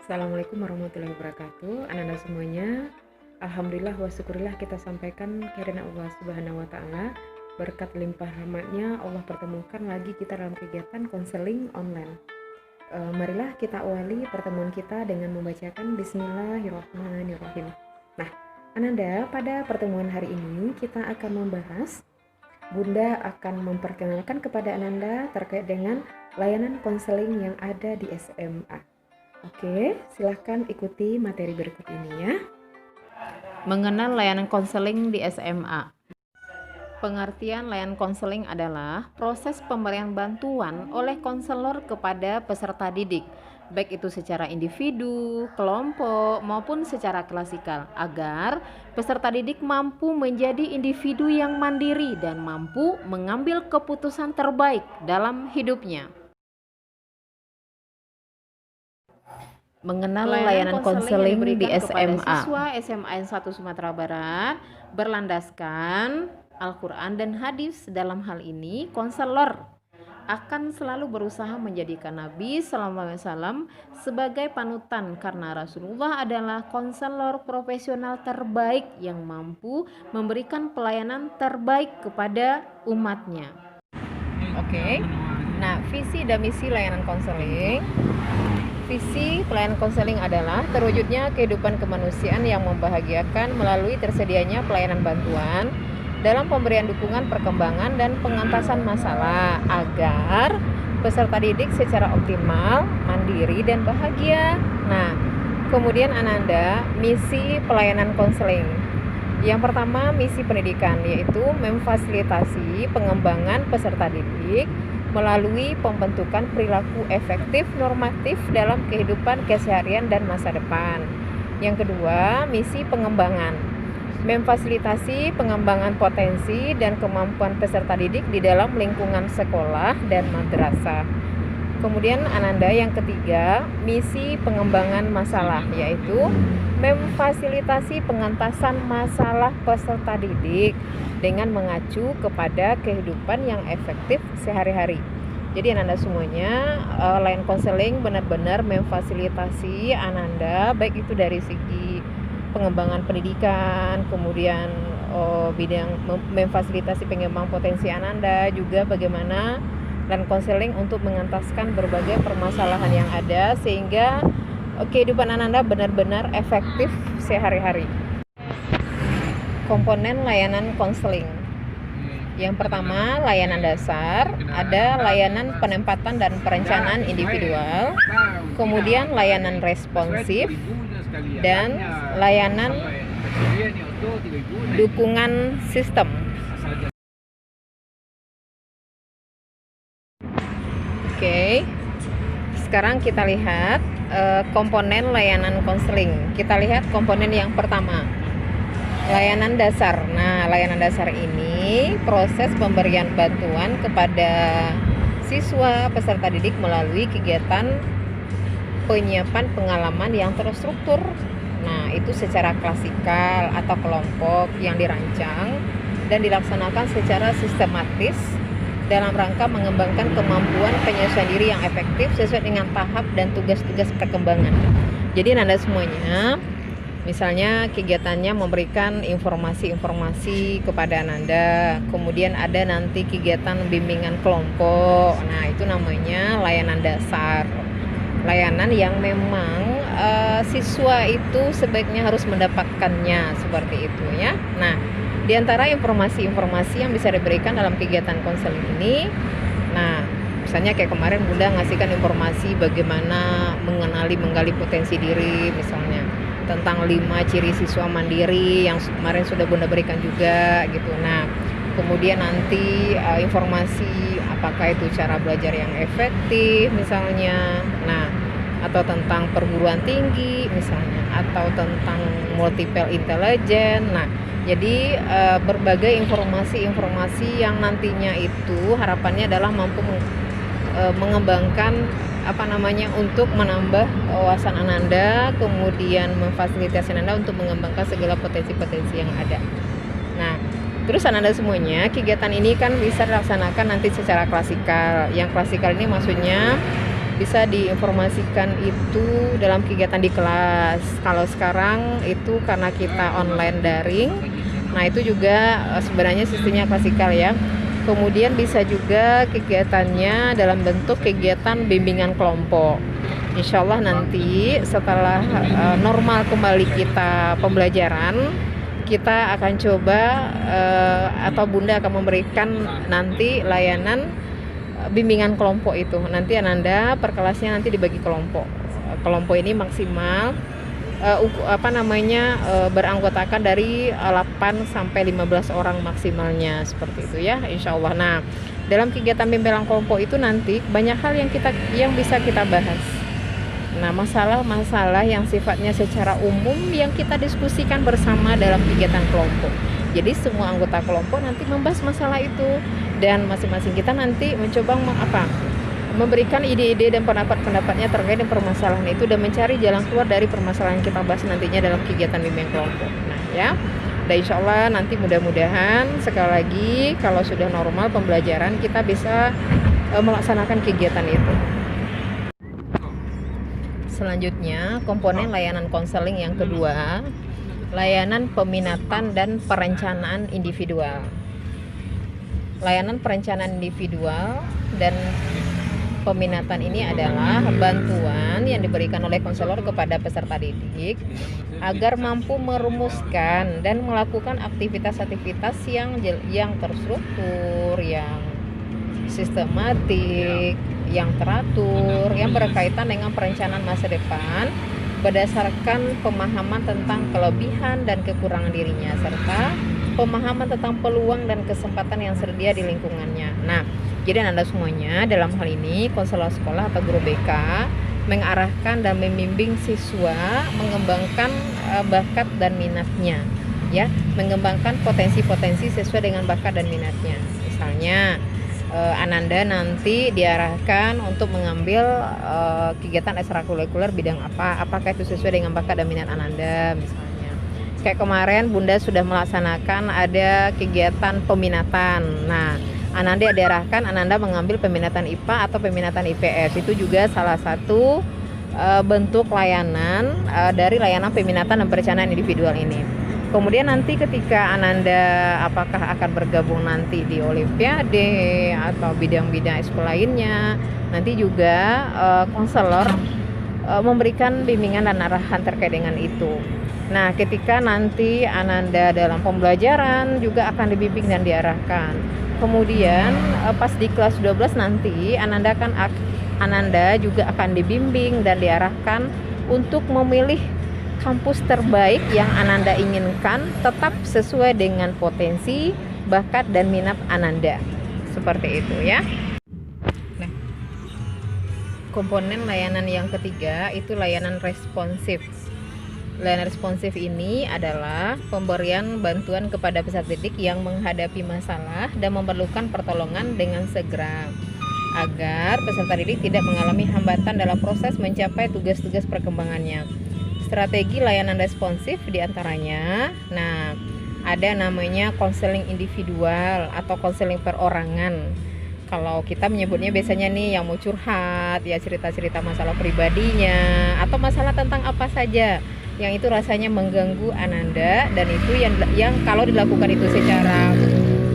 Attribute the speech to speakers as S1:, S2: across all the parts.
S1: Assalamualaikum warahmatullahi wabarakatuh. Anak-anak semuanya, alhamdulillah wa syukurillah kita sampaikan kehadiran Allah Subhanahu wa taala. Berkat limpah rahmatnya Allah pertemukan lagi kita dalam kegiatan konseling online. Marilah kita awali pertemuan kita dengan membacakan Bismillahirrahmanirrahim. Nah, Ananda, pada pertemuan hari ini kita akan membahas, Bunda akan memperkenalkan kepada Ananda terkait dengan layanan konseling yang ada di SMA. Oke, silahkan ikuti materi berikut ini ya.
S2: Mengenal layanan konseling di SMA. Pengertian layanan konseling adalah proses pemberian bantuan oleh konselor kepada peserta didik, baik itu secara individu, kelompok, maupun secara klasikal, agar peserta didik mampu menjadi individu yang mandiri dan mampu mengambil keputusan terbaik dalam hidupnya. Mengenal layanan konseling di SMA. Siswa SMA 1 Sumatera Barat berlandaskan Al-Quran dan hadis. Dalam hal ini, konselor akan selalu berusaha menjadikan Nabi SAW sebagai panutan, karena Rasulullah adalah konselor profesional terbaik yang mampu memberikan pelayanan terbaik kepada umatnya. Oke. Nah, visi dan misi layanan konseling. Visi pelayanan konseling adalah terwujudnya kehidupan kemanusiaan yang membahagiakan melalui tersedianya pelayanan bantuan dalam pemberian dukungan perkembangan dan pengentasan masalah agar peserta didik secara optimal, mandiri, dan bahagia. Nah, kemudian Ananda, misi pelayanan konseling. Yang pertama, misi pendidikan, yaitu memfasilitasi pengembangan peserta didik melalui pembentukan perilaku efektif normatif dalam kehidupan keseharian dan masa depan. Yang kedua, misi pengembangan, memfasilitasi pengembangan potensi dan kemampuan peserta didik di dalam lingkungan sekolah dan madrasah. Kemudian Ananda, yang ketiga, misi pengembangan masalah, yaitu memfasilitasi pengentasan masalah peserta didik dengan mengacu kepada kehidupan yang efektif sehari-hari. Jadi Ananda semuanya, layanan konseling benar-benar memfasilitasi Ananda, baik itu dari segi pengembangan pendidikan, kemudian bidang memfasilitasi pengembangan potensi Ananda, juga bagaimana dan konseling untuk mengentaskan berbagai permasalahan yang ada sehingga kehidupan Ananda benar-benar efektif sehari-hari. Komponen layanan konseling. Yang pertama, layanan dasar, ada layanan penempatan dan perencanaan individual, kemudian layanan responsif, dan layanan dukungan sistem. Oke, sekarang kita lihat komponen layanan konseling. Kita lihat komponen yang pertama, layanan dasar. Nah, layanan dasar ini proses pemberian bantuan kepada siswa peserta didik melalui kegiatan penyiapan pengalaman yang terstruktur. Nah, itu secara klasikal atau kelompok yang dirancang dan dilaksanakan secara sistematis dalam rangka mengembangkan kemampuan penyesuaian diri yang efektif sesuai dengan tahap dan tugas-tugas perkembangan. Jadi Anda semuanya, misalnya kegiatannya memberikan informasi-informasi kepada Ananda, kemudian ada nanti kegiatan bimbingan kelompok. Nah, itu namanya layanan dasar. Layanan yang memang siswa itu sebaiknya harus mendapatkannya, seperti itu ya. Nah, di antara informasi-informasi yang bisa diberikan dalam kegiatan konseling ini, nah, misalnya kayak kemarin Bunda ngasihkan informasi bagaimana menggali potensi diri, misalnya tentang 5 ciri siswa mandiri yang kemarin sudah Bunda berikan juga gitu. Nah, kemudian nanti informasi apakah itu cara belajar yang efektif misalnya, nah, atau tentang perguruan tinggi misalnya, atau tentang multiple intelligence. Nah, jadi berbagai informasi-informasi yang nantinya itu harapannya adalah mampu mengembangkan untuk menambah wawasan Ananda, kemudian memfasilitasi Ananda untuk mengembangkan segala potensi-potensi yang ada. Nah, terus Ananda semuanya, kegiatan ini kan bisa dilaksanakan nanti secara klasikal. Yang klasikal ini maksudnya bisa diinformasikan itu dalam kegiatan di kelas. Kalau sekarang itu karena kita online daring, nah itu juga sebenarnya sistemnya klasikal ya. Kemudian bisa juga kegiatannya dalam bentuk kegiatan bimbingan kelompok. Insya Allah nanti setelah normal kembali kita pembelajaran, kita akan coba atau Bunda akan memberikan nanti layanan bimbingan kelompok itu. Nanti Ananda per kelasnya nanti dibagi kelompok. Kelompok ini maksimal beranggotakan dari 8 sampai 15 orang maksimalnya, seperti itu ya, insya Allah. Nah, dalam kegiatan bimbingan kelompok itu nanti banyak hal yang bisa kita bahas. Nah, masalah-masalah yang sifatnya secara umum yang kita diskusikan bersama dalam kegiatan kelompok. Jadi semua anggota kelompok nanti membahas masalah itu, dan masing-masing kita nanti mencoba memberikan ide-ide dan pendapat-pendapatnya terkait dengan permasalahan itu, dan mencari jalan keluar dari permasalahan yang kita bahas nantinya dalam kegiatan bimbingan kelompok. Nah ya, dan insya Allah nanti mudah-mudahan sekali lagi kalau sudah normal pembelajaran kita bisa melaksanakan kegiatan itu. Selanjutnya, komponen layanan konseling yang kedua, layanan peminatan dan perencanaan individual. Layanan perencanaan individual dan peminatan ini adalah bantuan yang diberikan oleh konselor kepada peserta didik agar mampu merumuskan dan melakukan aktivitas-aktivitas yang terstruktur, yang sistematik, yang teratur, yang berkaitan dengan perencanaan masa depan berdasarkan pemahaman tentang kelebihan dan kekurangan dirinya, serta pemahaman tentang peluang dan kesempatan yang tersedia di lingkungannya. Nah, jadi Anda semuanya dalam hal ini konselor sekolah atau guru BK mengarahkan dan membimbing siswa mengembangkan bakat dan minatnya, ya, mengembangkan potensi-potensi sesuai dengan bakat dan minatnya. Misalnya Ananda nanti diarahkan untuk mengambil kegiatan ekstrakurikuler bidang apa, apakah itu sesuai dengan bakat dan minat Ananda. Misalnya kayak kemarin Bunda sudah melaksanakan ada kegiatan peminatan. Nah, Ananda diarahkan Ananda mengambil peminatan IPA atau peminatan IPS. Itu juga salah satu bentuk layanan dari layanan peminatan dan perencanaan individual ini. Kemudian nanti ketika Ananda apakah akan bergabung nanti di Olimpiade atau bidang-bidang ekskul lainnya, nanti juga konselor memberikan bimbingan dan arahan terkait dengan itu. Nah, ketika nanti Ananda dalam pembelajaran juga akan dibimbing dan diarahkan. Kemudian pas di kelas 12 nanti Ananda juga akan dibimbing dan diarahkan untuk memilih kampus terbaik yang Ananda inginkan, tetap sesuai dengan potensi, bakat, dan minat Ananda. Seperti itu ya. Nah, komponen layanan yang ketiga itu layanan responsif. Layanan responsif ini adalah pemberian bantuan kepada peserta didik yang menghadapi masalah dan memerlukan pertolongan dengan segera, agar peserta didik tidak mengalami hambatan dalam proses mencapai tugas-tugas perkembangannya. Strategi layanan responsif diantaranya, nah, ada namanya konseling individual atau konseling perorangan. Kalau kita menyebutnya biasanya nih yang mau curhat, ya cerita-cerita masalah pribadinya atau masalah tentang apa saja yang itu rasanya mengganggu Ananda, dan itu yang kalau dilakukan itu secara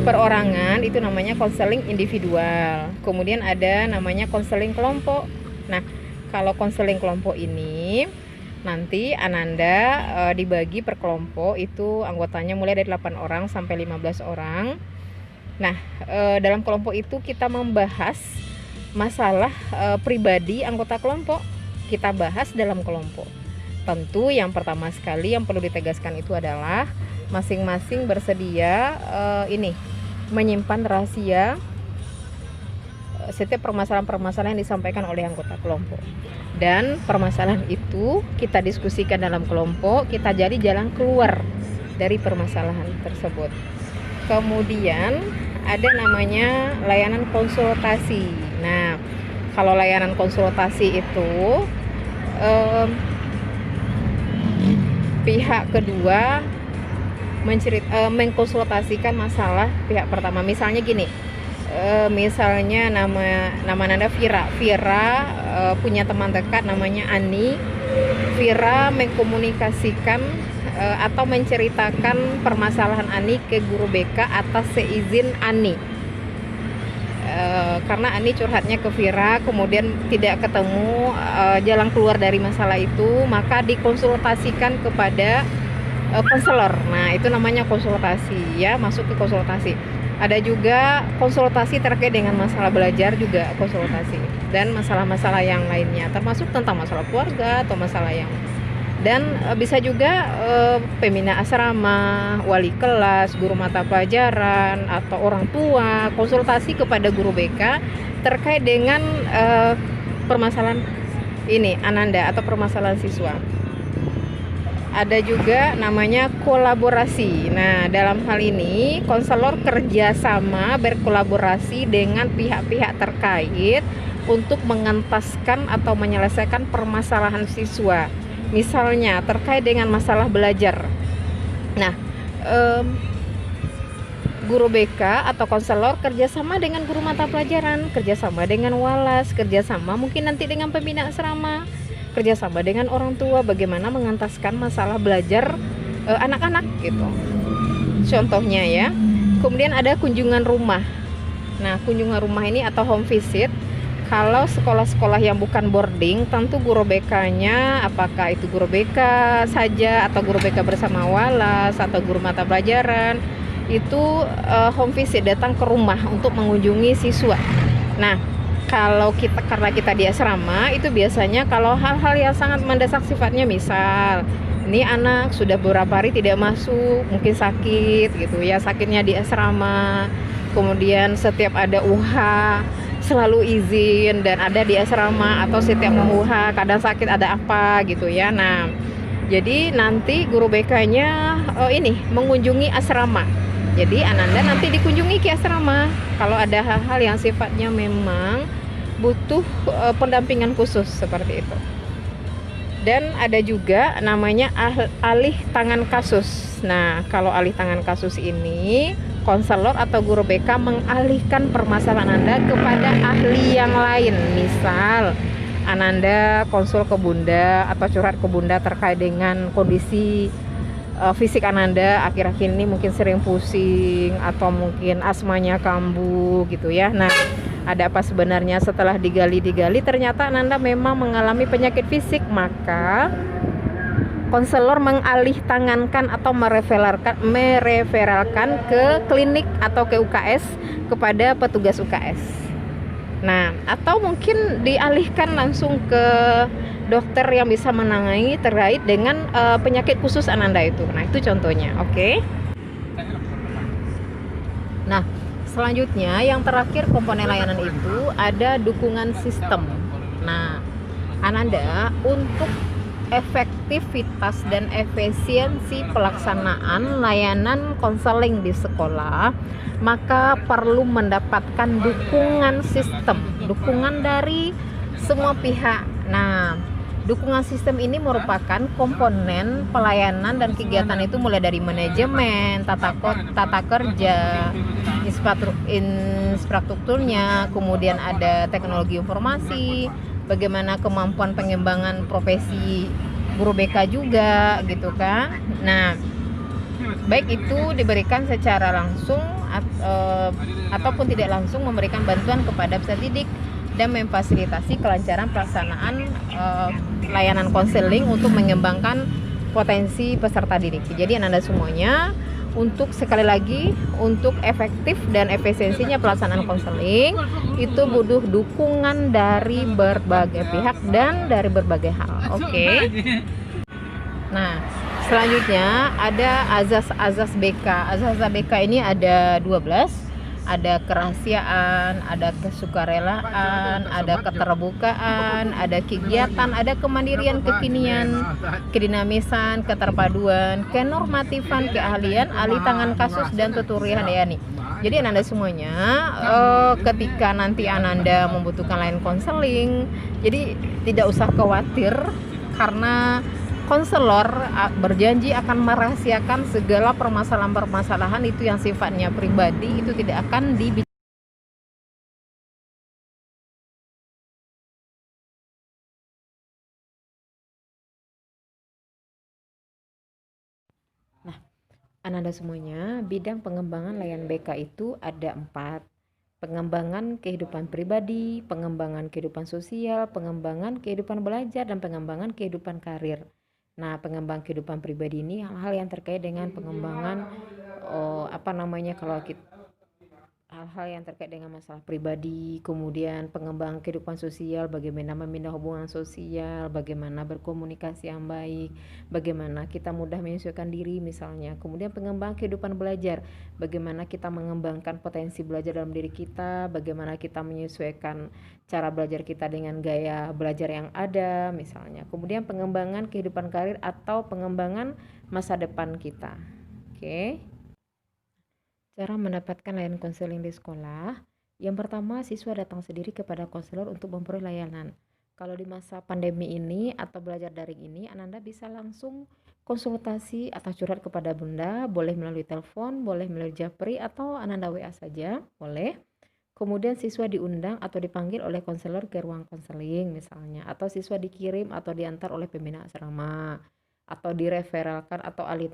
S2: perorangan itu namanya konseling individual. Kemudian ada namanya konseling kelompok. Nah, kalau konseling kelompok ini nanti Ananda dibagi per kelompok, itu anggotanya mulai dari 8 orang sampai 15 orang. Nah, dalam kelompok itu kita membahas masalah pribadi anggota kelompok, kita bahas dalam kelompok. Tentu yang pertama sekali yang perlu ditegaskan itu adalah masing-masing bersedia menyimpan rahasia setiap permasalahan-permasalahan yang disampaikan oleh anggota kelompok, dan permasalahan itu kita diskusikan dalam kelompok, kita jadi jalan keluar dari permasalahan tersebut. Kemudian ada namanya layanan konsultasi. Nah, kalau layanan konsultasi itu pihak kedua mengkonsultasikan masalah pihak pertama. Misalnya gini, misalnya nama Nanda Vira. Punya teman dekat namanya Ani. Vira mengkomunikasikan atau menceritakan permasalahan Ani ke guru BK atas seizin Ani. Karena Ani curhatnya ke Vira, kemudian tidak ketemu jalan keluar dari masalah itu, maka dikonsultasikan kepada konselor. Nah, itu namanya konsultasi ya, masuk ke konsultasi. Ada juga konsultasi terkait dengan masalah belajar, juga konsultasi, dan masalah-masalah yang lainnya, termasuk tentang masalah keluarga atau masalah yang, dan bisa juga pembina asrama, wali kelas, guru mata pelajaran, atau orang tua konsultasi kepada guru BK terkait dengan permasalahan ini Ananda atau permasalahan siswa. Ada juga namanya kolaborasi. Nah, dalam hal ini konselor kerjasama berkolaborasi dengan pihak-pihak terkait untuk mengentaskan atau menyelesaikan permasalahan siswa. Misalnya terkait dengan masalah belajar. Nah, guru BK atau konselor kerjasama dengan guru mata pelajaran, kerjasama dengan walas, kerjasama mungkin nanti dengan pembina asrama, kerjasama dengan orang tua, bagaimana mengentaskan masalah belajar anak-anak gitu. Contohnya ya. Kemudian ada kunjungan rumah. Nah, kunjungan rumah ini atau home visit. Kalau sekolah-sekolah yang bukan boarding, tentu guru BK-nya, apakah itu guru BK saja atau guru BK bersama walas atau guru mata pelajaran, itu home visit, datang ke rumah untuk mengunjungi siswa. Nah, kalau karena kita di asrama, itu biasanya kalau hal-hal yang sangat mendesak sifatnya, misal ini anak sudah beberapa hari tidak masuk, mungkin sakit gitu ya, sakitnya di asrama, kemudian setiap ada UH selalu izin dan ada di asrama, atau setiap mau UH kadang sakit ada apa gitu ya. Nah, jadi nanti guru BK-nya ini mengunjungi asrama. Jadi Ananda nanti dikunjungi ke asrama kalau ada hal-hal yang sifatnya memang butuh pendampingan khusus seperti itu. Dan ada juga namanya alih tangan kasus. Nah, kalau alih tangan kasus ini, konselor atau guru BK mengalihkan permasalahan Anda kepada ahli yang lain. Misal Ananda konsul ke Bunda atau curhat ke Bunda terkait dengan kondisi fisik Ananda akhir-akhir ini, mungkin sering pusing atau mungkin asmanya kambuh gitu ya. Nah, ada apa sebenarnya? Setelah digali ternyata Ananda memang mengalami penyakit fisik, maka konselor mengalih tangankan atau mereferalkan ke klinik atau ke UKS kepada petugas UKS. Nah, atau mungkin dialihkan langsung ke dokter yang bisa menangani terkait dengan penyakit khusus Ananda itu. Nah, itu contohnya, oke? Nah, selanjutnya yang terakhir komponen layanan itu ada dukungan sistem. Nah, Ananda untuk efektivitas dan efisiensi pelaksanaan layanan konseling di sekolah, maka perlu mendapatkan dukungan sistem, dukungan dari semua pihak. Nah, dukungan sistem ini merupakan komponen pelayanan dan kegiatan itu mulai dari manajemen, tata kerja, infrastrukturnya, kemudian ada teknologi informasi, bagaimana kemampuan pengembangan profesi guru BK juga gitu kan. Nah, baik itu diberikan secara langsung ataupun tidak langsung memberikan bantuan kepada peserta didik dan memfasilitasi kelancaran pelaksanaan layanan konseling untuk mengembangkan potensi peserta didik. Jadi Anda semuanya untuk sekali lagi untuk efektif dan efisiensinya pelaksanaan konseling itu butuh dukungan dari berbagai pihak dan dari berbagai hal. Oke. Nah, selanjutnya ada azas BK. Azas BK ini ada 12. Ada kerahasiaan, ada kesukarelaan, ada keterbukaan, ada kegiatan, ada kemandirian, kekinian, kedinamisan, keterpaduan, kenormatifan, keahlian, alih tangan kasus, dan tuturian yani. Jadi Ananda semuanya ketika nanti Ananda membutuhkan layanan konseling, jadi tidak usah khawatir karena konselor berjanji akan merahasiakan segala permasalahan-permasalahan itu yang sifatnya pribadi, itu tidak akan dibicarakan
S1: Ananda semuanya, bidang pengembangan layanan BK itu ada 4. Pengembangan kehidupan pribadi, pengembangan kehidupan sosial, pengembangan kehidupan belajar, dan pengembangan kehidupan karir. Nah, pengembangan kehidupan pribadi ini hal-hal yang terkait dengan pengembangan kalau kita hal-hal yang terkait dengan masalah pribadi, kemudian pengembangan kehidupan sosial, bagaimana membina hubungan sosial, bagaimana berkomunikasi yang baik, bagaimana kita mudah menyesuaikan diri misalnya. Kemudian pengembangan kehidupan belajar, bagaimana kita mengembangkan potensi belajar dalam diri kita, bagaimana kita menyesuaikan cara belajar kita dengan gaya belajar yang ada misalnya. Kemudian pengembangan kehidupan karir atau pengembangan masa depan kita. Oke. Cara mendapatkan layanan konseling di sekolah, yang pertama siswa datang sendiri kepada konselor untuk memperoleh layanan. Kalau di masa pandemi ini atau belajar daring ini, Ananda bisa langsung konsultasi atau curhat kepada Bunda, boleh melalui telepon, boleh melalui Japri atau Ananda WA saja, boleh. Kemudian siswa diundang atau dipanggil oleh konselor ke ruang konseling misalnya, atau siswa dikirim atau diantar oleh pembina asrama, atau direferalkan atau alih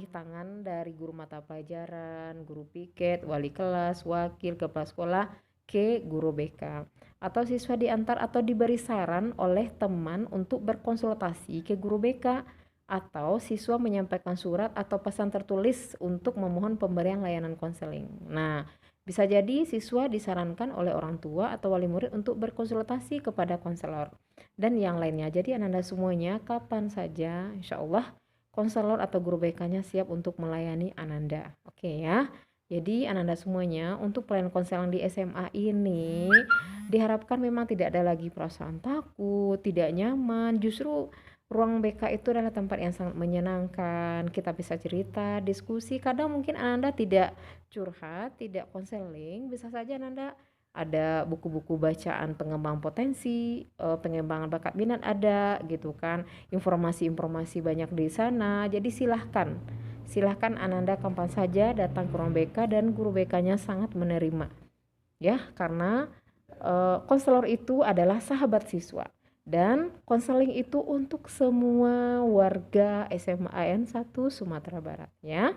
S1: tangan dari guru mata pelajaran, guru piket, wali kelas, wakil kepala sekolah ke guru BK, atau siswa diantar atau diberi saran oleh teman untuk berkonsultasi ke guru BK, atau siswa menyampaikan surat atau pesan tertulis untuk memohon pemberian layanan konseling. Nah, bisa jadi siswa disarankan oleh orang tua atau wali murid untuk berkonsultasi kepada konselor dan yang lainnya. Jadi Ananda semuanya kapan saja insya Allah konselor atau guru BK-nya siap untuk melayani Ananda. Oke ya. Jadi Ananda semuanya untuk pelayanan konseling di SMA ini diharapkan memang tidak ada lagi perasaan takut, tidak nyaman. Justru ruang BK itu adalah tempat yang sangat menyenangkan. Kita bisa cerita, diskusi. Kadang mungkin Ananda tidak curhat, tidak konseling, bisa saja Ananda ada buku-buku bacaan pengembang potensi, pengembangan bakat minat ada gitu kan, informasi-informasi banyak di sana. Jadi silahkan Ananda kapan saja datang ke ruang BK dan guru BK-nya sangat menerima ya, karena konselor itu adalah sahabat siswa dan konseling itu untuk semua warga SMA N1 Sumatera Barat ya.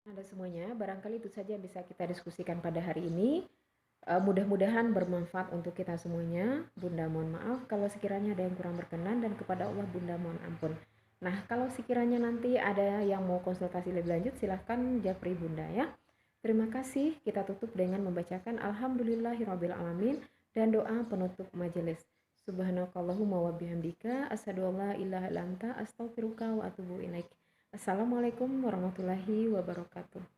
S1: Ada semuanya, barangkali itu saja bisa kita diskusikan pada hari ini. Mudah-mudahan bermanfaat untuk kita semuanya. Bunda mohon maaf kalau sekiranya ada yang kurang berkenan, dan kepada Allah Bunda mohon ampun. Nah, kalau sekiranya nanti ada yang mau konsultasi lebih lanjut, silahkan japri Bunda ya. Terima kasih. Kita tutup dengan membacakan Alhamdulillahirrabbilalamin dan doa penutup majelis. Subhanakallahumma wa bihamdika asyhadu an la ilaha illa anta astaghfiruka wa atubu ilaik. Assalamualaikum warahmatullahi wabarakatuh.